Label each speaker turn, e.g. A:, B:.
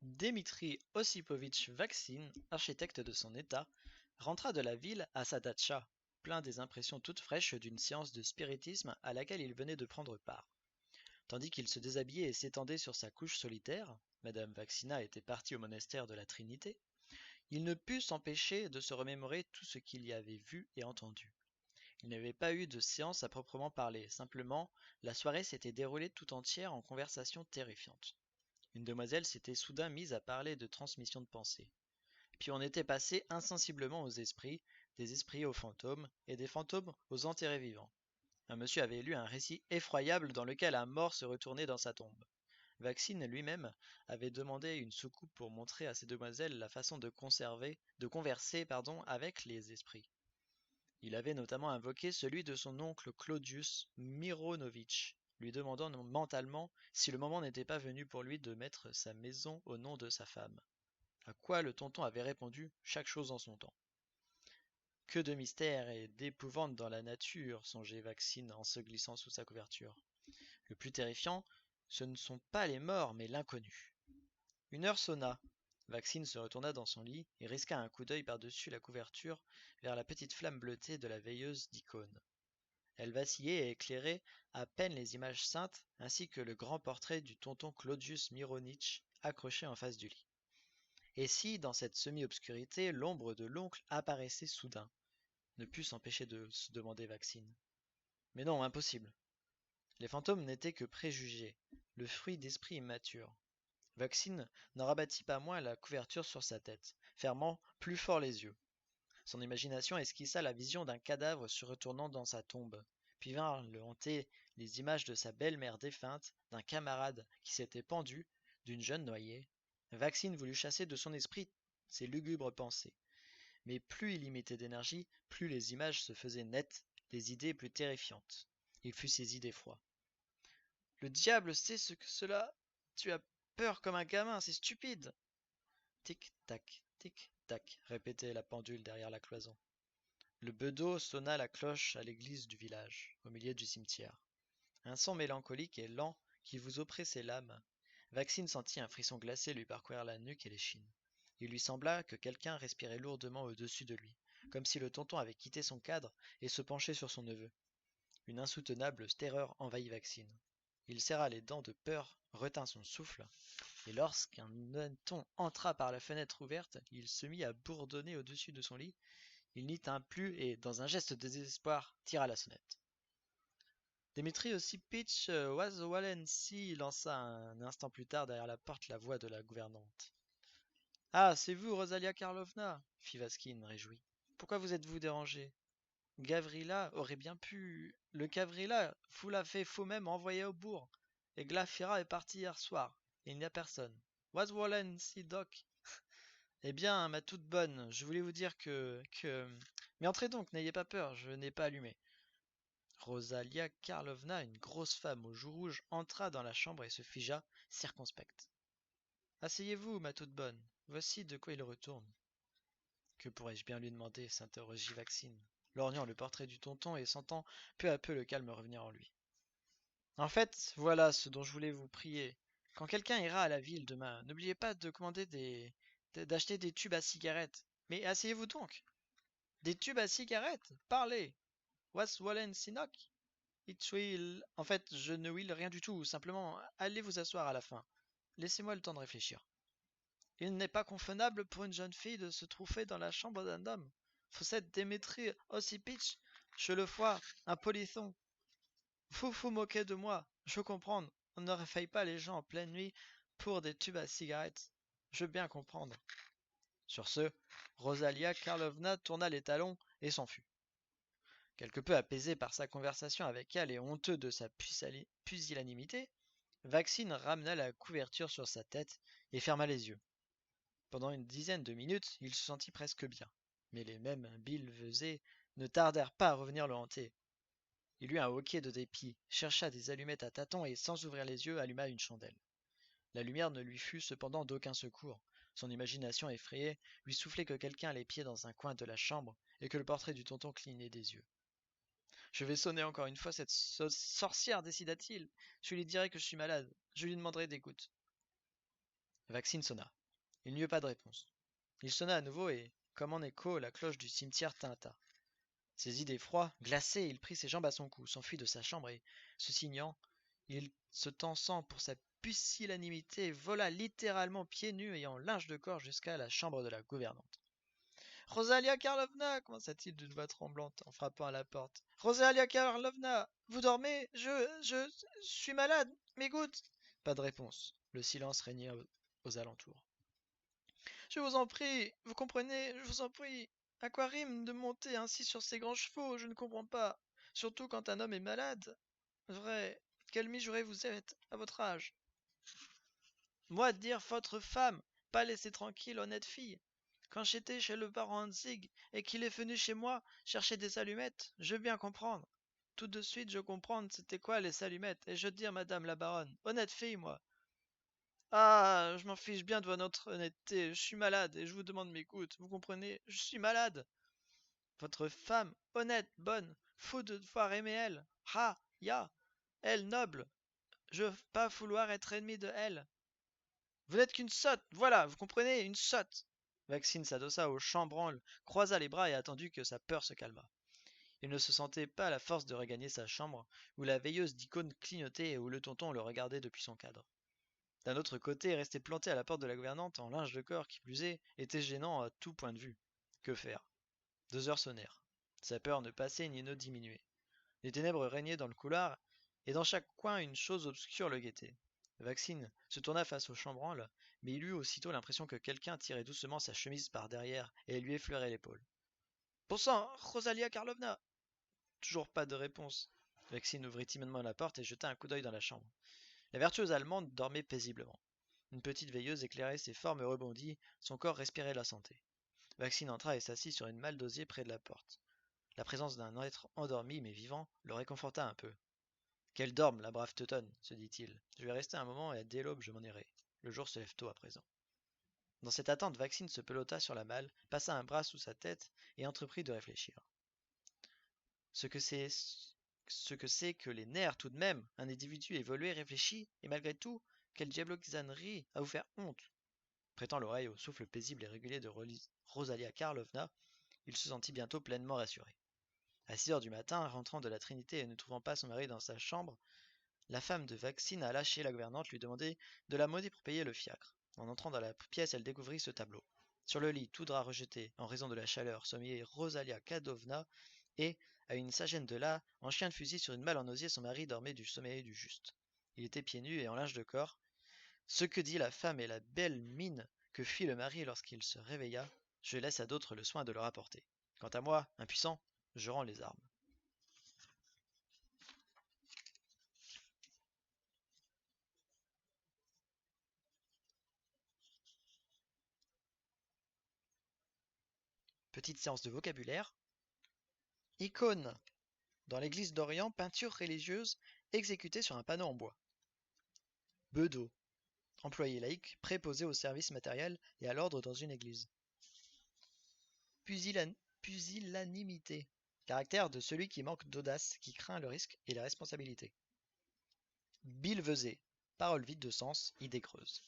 A: Dmitri Osipovitch Vaksin, architecte de son état, rentra de la ville à sa datcha, plein des impressions toutes fraîches d'une séance de spiritisme à laquelle il venait de prendre part. Tandis qu'il se déshabillait et s'étendait sur sa couche solitaire, Madame Vaksina était partie au monastère de la Trinité, il ne put s'empêcher de se remémorer tout ce qu'il y avait vu et entendu. Il n'y avait pas eu de séance à proprement parler, simplement, la soirée s'était déroulée tout entière en conversations terrifiantes. Une demoiselle s'était soudain mise à parler de transmission de pensée. Puis on était passé insensiblement aux esprits, des esprits aux fantômes, et des fantômes aux enterrés vivants. Un monsieur avait lu un récit effroyable dans lequel un mort se retournait dans sa tombe. Vaccine lui-même avait demandé une soucoupe pour montrer à ces demoiselles la façon de converser, avec les esprits. Il avait notamment invoqué celui de son oncle Claudius Mironovitch, lui demandant mentalement si le moment n'était pas venu pour lui de mettre sa maison au nom de sa femme. À quoi le tonton avait répondu chaque chose en son temps. Que de mystère et d'épouvante dans la nature, songeait Vaccine en se glissant sous sa couverture. Le plus terrifiant, ce ne sont pas les morts, mais l'inconnu. Une heure sonna. Vaccine se retourna dans son lit et risqua un coup d'œil par-dessus la couverture vers la petite flamme bleutée de la veilleuse d'icône. Elle vacillait et éclairait à peine les images saintes ainsi que le grand portrait du tonton Claudius Mironitch accroché en face du lit. Et si, dans cette semi-obscurité, l'ombre de l'oncle apparaissait soudain, ne put s'empêcher de se demander Vaccine. Mais non, impossible. Les fantômes n'étaient que préjugés, le fruit d'esprits immatures. Vaccine n'en rabattit pas moins la couverture sur sa tête, fermant plus fort les yeux. Son imagination esquissa la vision d'un cadavre se retournant dans sa tombe, puis vinrent le hanter les images de sa belle-mère défunte, d'un camarade qui s'était pendu, d'une jeune noyée. Vaccine voulut chasser de son esprit ces lugubres pensées. Mais plus il y mettait d'énergie, plus les images se faisaient nettes, les idées plus terrifiantes. Il fut saisi d'effroi. Le diable sait ce que cela. Tu as peur comme un gamin, c'est stupide. Tic-tac, répétait la pendule derrière la cloison. Le bedeau sonna la cloche à l'église du village, au milieu du cimetière. Un son mélancolique et lent qui vous oppressait l'âme. Vaccine sentit un frisson glacé lui parcourir la nuque et l'échine. Il lui sembla que quelqu'un respirait lourdement au-dessus de lui, comme si le tonton avait quitté son cadre et se penchait sur son neveu. Une insoutenable terreur envahit Vaccine. Il serra les dents de peur, retint son souffle, et lorsqu'un tonton entra par la fenêtre ouverte, il se mit à bourdonner au-dessus de son lit. Il n'y tint plus et, dans un geste de désespoir, tira la sonnette. Dimitri Osipitch Walensi lança un instant plus tard derrière la porte la voix de la gouvernante. Ah, c'est vous, Rosalia Karlovna, fit Vaskin, réjoui. Pourquoi vous êtes-vous dérangée? Gavrila aurait bien pu. Le Gavrila vous l'a fait vous-même envoyer au bourg. Et Glafira est parti hier soir. Et il n'y a personne. Was wollen Sie doc? Eh bien, ma toute bonne, je voulais vous dire que. Mais entrez donc, n'ayez pas peur, je n'ai pas allumé. Rosalia Karlovna, une grosse femme aux joues rouges, entra dans la chambre et se figea, circonspecte. Asseyez-vous, ma toute bonne, voici de quoi il retourne. Que pourrais-je bien lui demander s'interrogit Vaccine, lorgnant le portrait du tonton et sentant peu à peu le calme revenir en lui. En fait, voilà ce dont je voulais vous prier. Quand quelqu'un ira à la ville demain, n'oubliez pas de commander d'acheter des tubes à cigarettes. Mais asseyez-vous donc. Des tubes à cigarettes? Parlez. Was wollen Sie noch? It will. En fait, je ne will rien du tout. Simplement, allez vous asseoir à la fin. Laissez-moi le temps de réfléchir. Il n'est pas convenable pour une jeune fille de se trouver dans la chambre d'un homme. Vous êtes Dimitri Osipitch, je le vois, un polisson. Vous vous moquez de moi, je comprends. On ne réveille pas les gens en pleine nuit pour des tubes à cigarettes. Je veux bien comprendre. Sur ce, Rosalia Karlovna tourna les talons et s'enfuit. Quelque peu apaisé par sa conversation avec elle et honteux de sa pusillanimité, Vaccine ramena la couverture sur sa tête et ferma les yeux. Pendant une dizaine de minutes, il se sentit presque bien, mais les mêmes billevesées ne tardèrent pas à revenir le hanter. Il eut un hoquet de dépit, chercha des allumettes à tâtons et, sans ouvrir les yeux, alluma une chandelle. La lumière ne lui fut cependant d'aucun secours. Son imagination effrayée lui soufflait que quelqu'un allait pied dans un coin de la chambre et que le portrait du tonton clignait des yeux. Je vais sonner encore une fois cette sorcière, décida-t-il. Je lui dirai que je suis malade. Je lui demanderai des gouttes. Vaccine sonna. Il n'y eut pas de réponse. Il sonna à nouveau et, comme en écho, la cloche du cimetière tinta. Saisi d'effroi, glacé, il prit ses jambes à son cou, s'enfuit de sa chambre et, se signant, il se tensant pour sa pusillanimité, vola littéralement pieds nus et en linge de corps jusqu'à la chambre de la gouvernante. Rosalia Karlovna, commença-t-il d'une voix tremblante en frappant à la porte. Rosalia Karlovna, vous dormez? Je suis malade, mes gouttes. Pas de réponse. Le silence régnait aux alentours. Je vous en prie, vous comprenez, je vous en prie. À quoi rime de monter ainsi sur ces grands chevaux? Je ne comprends pas. Surtout quand un homme est malade. Vrai, quelle mijaurée vous êtes, à votre âge. Moi dire votre femme, pas laisser tranquille honnête fille. Quand j'étais chez le baron Hanzig et qu'il est venu chez moi chercher des allumettes, je veux bien comprendre. Tout de suite je comprends c'était quoi les allumettes, et je dire madame la baronne, honnête fille moi. Ah, je m'en fiche bien de votre honnêteté, je suis malade et je vous demande mes gouttes, vous comprenez, je suis malade. Votre femme, honnête, bonne, fou de devoir aimer elle. Ah, ya, elle noble, je veux pas vouloir être ennemi de elle. Vous n'êtes qu'une sotte, voilà, vous comprenez, une sotte. Vaccine s'adossa au chambranle, croisa les bras et attendit que sa peur se calmât. Il ne se sentait pas la force de regagner sa chambre, où la veilleuse d'icône clignotait et où le tonton le regardait depuis son cadre. D'un autre côté, rester planté à la porte de la gouvernante en linge de corps qui plus est, était gênant à tout point de vue. Que faire? 2 heures sonnèrent. Sa peur ne passait ni ne diminuait. Les ténèbres régnaient dans le couloir, et dans chaque coin une chose obscure le guettait. Vaccine se tourna face au chambranle, mais il eut aussitôt l'impression que quelqu'un tirait doucement sa chemise par derrière et lui effleurait l'épaule. Bon sang, Rosalia Karlovna! Toujours pas de réponse. Vaccine ouvrit timidement la porte et jeta un coup d'œil dans la chambre. La vertueuse allemande dormait paisiblement. Une petite veilleuse éclairait ses formes rebondies, son corps respirait la santé. Vaccine entra et s'assit sur une malle d'osier près de la porte. La présence d'un être endormi mais vivant le réconforta un peu. Qu'elle dorme, la brave teutonne, se dit-il. Je vais rester un moment et dès l'aube je m'en irai. Le jour se lève tôt à présent. Dans cette attente, Vaccine se pelota sur la malle, passa un bras sous sa tête et entreprit de réfléchir. Ce que c'est que les nerfs tout de même, un individu évolué, réfléchi, et malgré tout, quelle diabloxanerie à vous faire honte. Prêtant l'oreille au souffle paisible et régulier de Rosalia Karlovna, il se sentit bientôt pleinement rassuré. À 6 heures du matin, rentrant de la Trinité et ne trouvant pas son mari dans sa chambre, la femme de Vaccine alla chez la gouvernante lui demander de la monnaie pour payer le fiacre. En entrant dans la pièce, elle découvrit ce tableau. Sur le lit, tout drap rejeté en raison de la chaleur, sommeillait Rosalia Kadovna et, à une sagène de là, en chien de fusil sur une malle en osier, son mari dormait du sommeil du juste. Il était pieds nus et en linge de corps. Ce que dit la femme et la belle mine que fit le mari lorsqu'il se réveilla, je laisse à d'autres le soin de le rapporter. Quant à moi, impuissant, je rends les armes. Petite séance de vocabulaire. Icône. Dans l'église d'Orient, peinture religieuse exécutée sur un panneau en bois. Bedeau. Employé laïque, préposé au service matériel et à l'ordre dans une église. Pusillanimité. Caractère de celui qui manque d'audace, qui craint le risque et la responsabilité. Billevesée. Parole vide de sens, idée creuse.